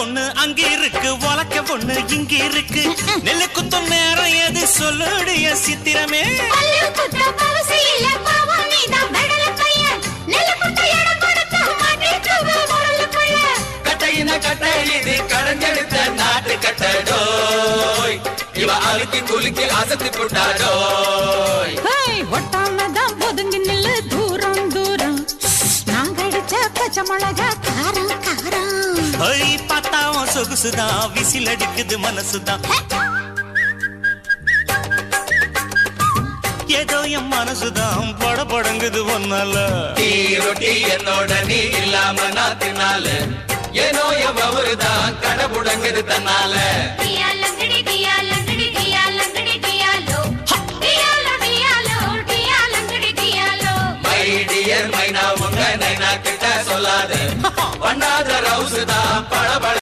ஒண்ணு அங்க இருக்கு, உலக்க ஒண்ணு இங்க இருக்கு. நெல்லு குத்தும் நேரம் எது சொல்லுடைய சித்திரமே. கட்டையின கட்டை இது கடஞ்செடுத்த நாட்டு கட்டடோய். இவ அழுக்கி குலுக்கி அசத்தி புட்டாடோய். ஒட்டாமதான் ஒதுங்கி நில்லு தூரம் தூரம். நாங்க அடிச்ச பச்சை மிளகா காரம் காரம். பார்த்தாவும் சொகுசுதான், விசில் அடிக்குது மனசுதான். ஏதோ என் மனசுதான் படபடங்குது ஒன்னால. டீ ரொட்டி என்னோட நீ இல்லாம நான் தின்னால. ஏனோ எவ்வருதான் கடபுடங்குது தன்னால. மைனா உங்க நைனா கிட்ட சொல்லாத. பண்ணாத ரவுசுதான் படபட